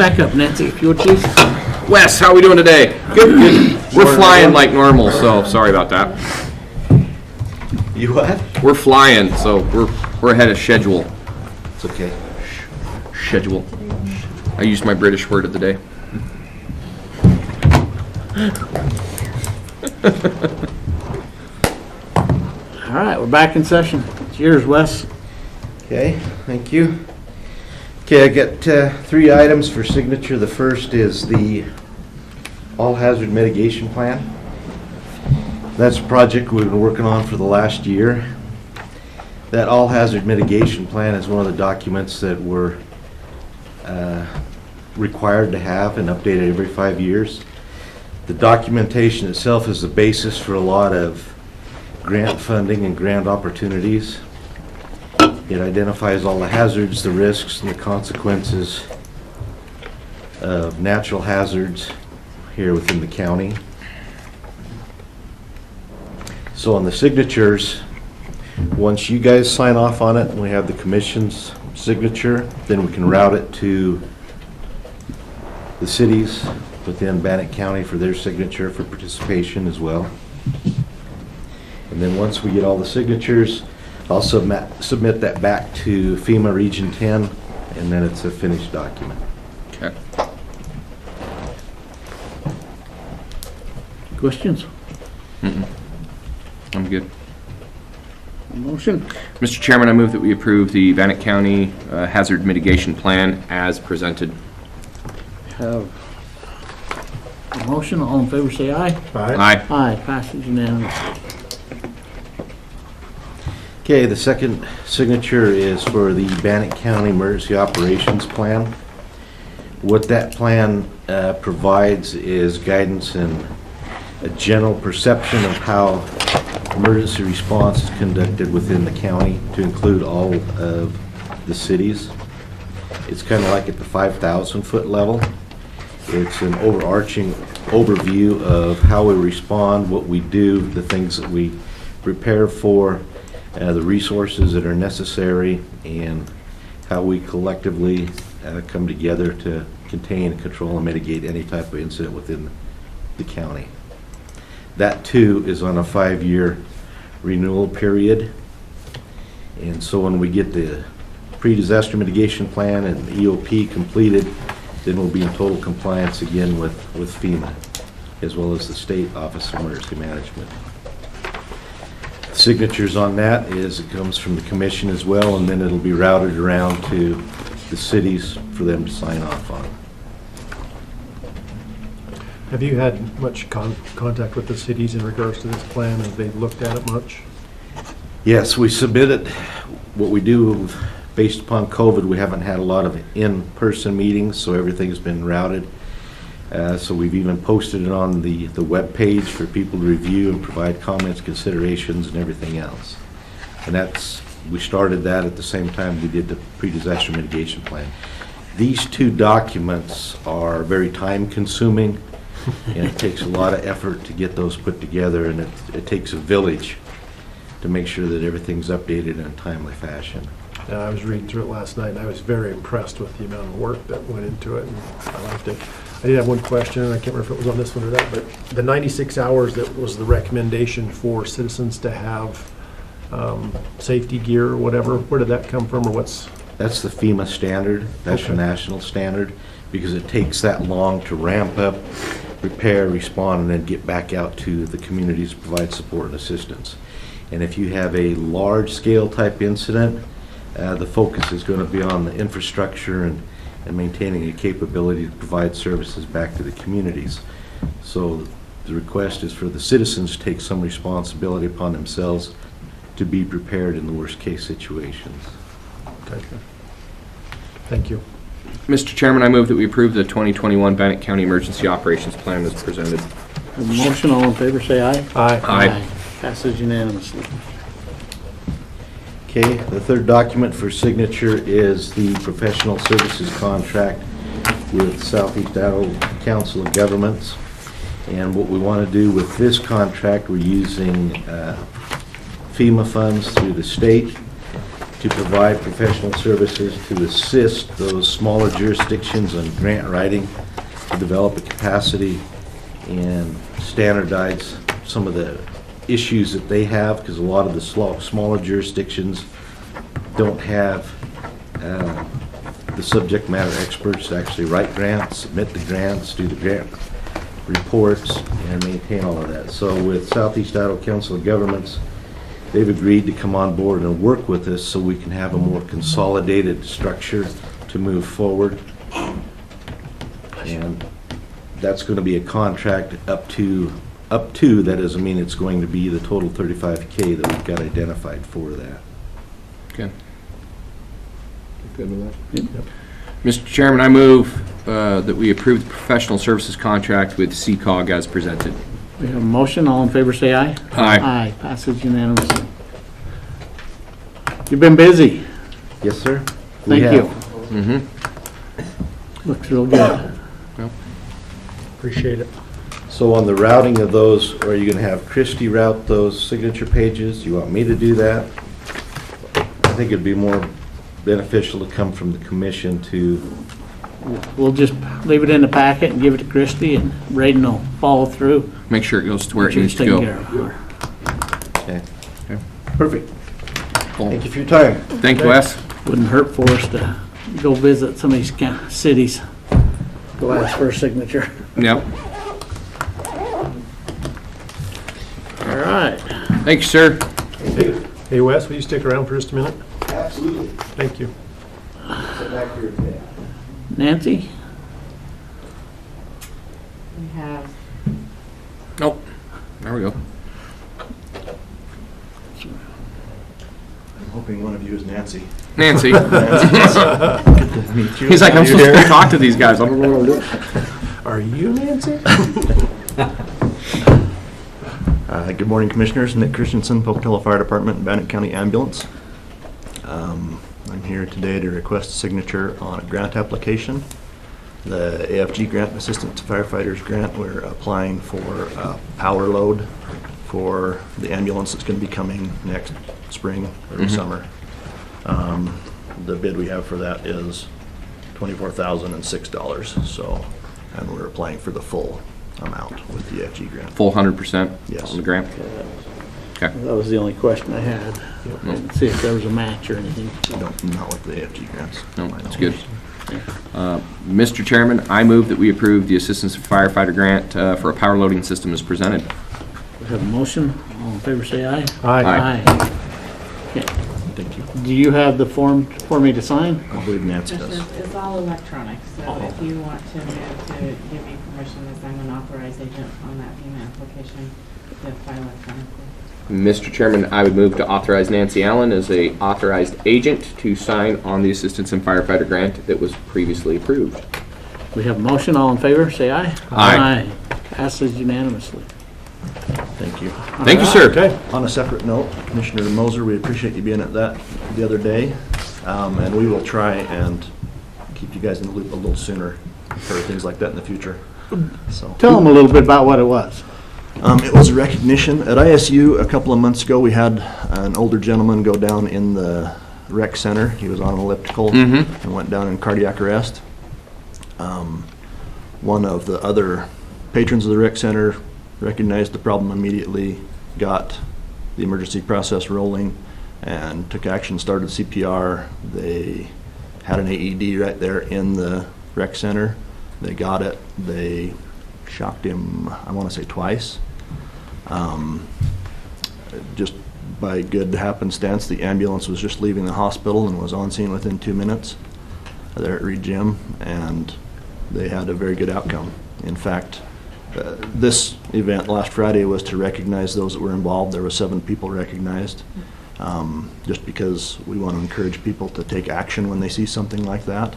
back up, Nancy, if you would, please. Wes, how are we doing today? Good, good. We're flying like normal, so sorry about that. You what? We're flying, so we're ahead of schedule. It's okay. Schedule. I used my British word of the day. All right, we're back in session. It's yours, Wes. Okay, thank you. Okay, I got 3 items for signature. The first is the all-hazard mitigation plan. That's a project we've been working on for the last year. That all-hazard mitigation plan is one of the documents that we're required to have and updated every 5 years. The documentation itself is the basis for a lot of grant funding and grant opportunities. It identifies all the hazards, the risks, and the consequences of natural hazards here within the county. So on the signatures, once you guys sign off on it and we have the commission's signature, then we can route it to the cities within Bannock County for their signature for participation as well. And then once we get all the signatures, I'll submit that back to FEMA Region 10, and then it's a finished document. Okay. Questions? I'm good. Motion? Mr. Chairman, I move that we approve the Bannock County Hazard Mitigation Plan as presented. Have a motion. All in favor, say aye. Aye. Aye. Passes unanimously. Okay, the second signature is for the Bannock County Emergency Operations Plan. What that plan provides is guidance and a general perception of how emergency response is conducted within the county to include all of the cities. It's kind of like at the 5,000 foot level. It's an overarching overview of how we respond, what we do, the things that we prepare for, the resources that are necessary, and how we collectively come together to contain, control, and mitigate any type of incident within the county. That too is on a 5-year renewal period. And so when we get the pre-disaster mitigation plan and the EOP completed, then we'll be in total compliance again with FEMA, as well as the State Office of Emergency Management. Signatures on that is it comes from the commission as well, and then it'll be routed around to the cities for them to sign off on. Have you had much contact with the cities in regards to this plan? Have they looked at it much? Yes, we submitted. What we do, based upon COVID, we haven't had a lot of in-person meetings, so everything's been routed. So we've even posted it on the web page for people to review and provide comments, considerations, and everything else. And we started that at the same time we did the pre-disaster mitigation plan. These 2 documents are very time-consuming, and it takes a lot of effort to get those put together, and it takes a village to make sure that everything's updated in a timely fashion. I was reading through it last night, and I was very impressed with the amount of work that went into it, and I liked it. I did have one question, and I can't remember if it was on this one or that, but the 96 hours that was the recommendation for citizens to have safety gear or whatever, where did that come from, or what's? That's the FEMA standard. That's the national standard, because it takes that long to ramp up, repair, respond, and then get back out to the communities to provide support and assistance. And if you have a large-scale type incident, the focus is going to be on the infrastructure and maintaining a capability to provide services back to the communities. So the request is for the citizens to take some responsibility upon themselves to be prepared in the worst-case situations. Okay. Thank you. Mr. Chairman, I move that we approve the 2021 Bannock County Emergency Operations Plan as presented. Have a motion. All in favor, say aye. Aye. Aye. Passes unanimously. Okay, the third document for signature is the professional services contract with Southeast Idaho Council of Governments. And what we want to do with this contract, we're using FEMA funds through the state. to provide professional services to assist those smaller jurisdictions on grant writing, to develop a capacity and standardize some of the issues that they have, because a lot of the smaller jurisdictions don't have the subject matter experts to actually write grants, submit the grants, do the grant reports, and maintain all of that. So with Southeast Idaho Council of Governments, they've agreed to come on board and work with us so we can have a more consolidated structure to move forward. And that's going to be a contract up to, that doesn't mean it's going to be the total $35K that we've got identified for that. Okay. Good with that? Yep. Mr. Chairman, I move that we approve the professional services contract with CCOG as presented. We have a motion. All in favor, say aye. Aye. Aye. Passes unanimously. You've been busy. Yes, sir? We Thank you. have. Looks real good. Appreciate it. So on the routing of those, are you going to have Christie route those signature pages? Do you want me to do that? I think it'd be more beneficial to come from the commission to, We'll just leave it in the packet and give it to Christie, and Braden will follow through. Make sure it goes to where it Make needs sure to it's go. taken care of. okay. Perfect. Thank you for your time. Thank you, Wes. Wouldn't hurt for us to go visit some of these cities. Go ask for a signature. Yep. All right. Thank you, sir. Hey, Wes, will you stick around for just a minute? Absolutely. Thank you. Sit back here today. Nancy? We have, Oh, there we go. I'm hoping one of you is Nancy. Nancy. Good to meet you. He's like, I'm You're supposed here. to talk to these guys. I don't know what I'm doing. Are you Nancy? Good morning, Commissioners. Nick Christensen, Pocatello Fire Department, Bannock County Ambulance. I'm here today to request a signature on a grant application. The AFG grant, Assistant to Firefighters grant, we're applying for a power load for the ambulance that's going to be coming next spring or summer. The bid we have for that is $24,006, so, and we're applying for the full amount with the AFG grant. Full 100% Yes. on the grant. Okay. That was the only question I had. Didn't see if there was a match or anything. Not with the AFG grants. No, I that's know. good. Mr. Chairman, I move that we approve the Assistance to Firefighter grant for a power loading system as presented. We have a motion. All in favor, say aye. Aye. Okay. Thank you. Do you have the form for me to sign? I believe Nancy this does. is, it's all electronic, so if you want to move to give me permission as I'm an authorized agent on that FEMA application, to file electronically. Mr. Chairman, I would move to authorize Nancy Allen as a authorized agent to sign on the Assistance and Firefighter grant that was previously approved. We have a motion. All in favor, say aye. Aye. Passes unanimously. Thank you. Thank you, sir. Okay. On a separate note, Commissioner Moser, we appreciate you being at that the other day, and we will try and keep you guys in the loop a little sooner for things like that in the future. So. Tell them a little bit about what it was. It was a recognition. At ISU a couple of months ago, we had an older gentleman go down in the rec center. He was on an elliptical and went down in cardiac arrest. One of the other patrons of the rec center recognized the problem immediately, got the emergency process rolling, and took action, started CPR. They had an AED right there in the rec center. They got it. They shocked him, I want to say twice. Just by good happenstance, the ambulance was just leaving the hospital and was on scene within 2 minutes there at Reed Gym, and they had a very good outcome. In fact, this event last Friday was to recognize those that were involved. There were 7 people recognized, just because we want to encourage people to take action when they see something like that.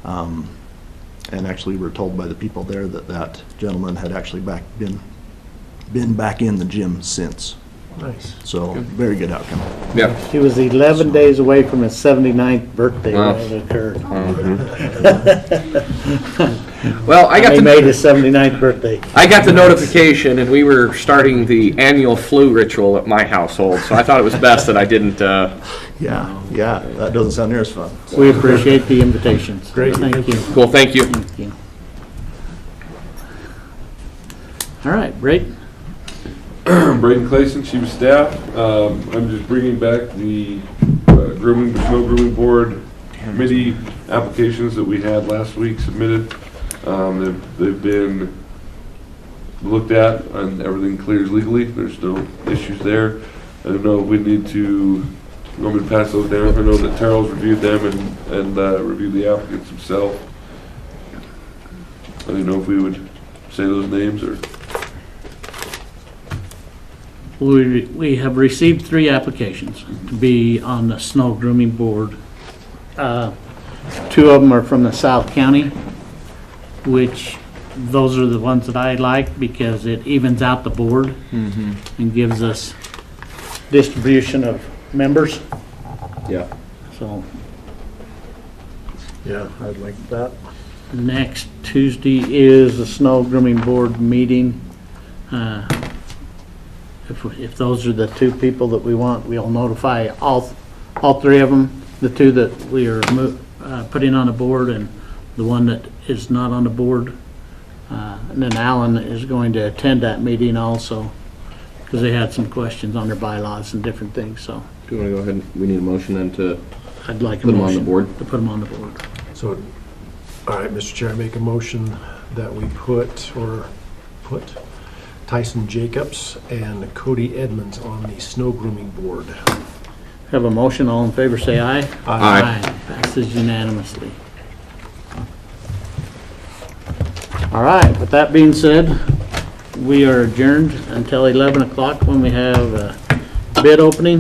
And actually, we were told by the people there that that gentleman had actually been back in the gym since. Nice. So, very good outcome. Yep. He was 11 days away from his 79th birthday Wow. when it occurred. Well, He made his 79th birthday. I got the notification, and we were starting the annual flu ritual at my household, so I thought it was best that I didn't Yeah, that doesn't sound near as fun. We appreciate the invitations. Great. Thank you. Cool, thank you. Thank you. All right, Brayden? Braden Clayson, Chief of Staff. I'm just bringing back the snow grooming board committee applications that we had last week submitted. They've been looked at and everything clears legally. There's no issues there. I don't know if we need to, want me to pass those down? I know that Terrell's reviewed them and reviewed the applicants himself. I didn't know if we would say those names or. We have received 3 applications to be on the snow grooming board. 2 of them are from the South County, which those are the ones that I like because it evens out the board and gives us distribution of members. Yeah. So Yeah, I'd like that. next Tuesday is the snow grooming board meeting. If those are the 2 people that we want, we'll notify all 3 of them, the 2 that we are putting on the board and the one that is not on the board. And then Alan is going to attend that meeting also because they had some questions on their bylaws and different things, so Do you want to go ahead and, we need a motion then to I'd like a put them on the motion board? to put them on the board. So, all right, Mr. Chair, I make a motion that we put Tyson Jacobs and Cody Edmonds on the snow grooming board. Have a motion, all in favor say aye. Aye. Passes unanimously. All right, with that being said, we are adjourned until 11 o'clock when we have a bid opening.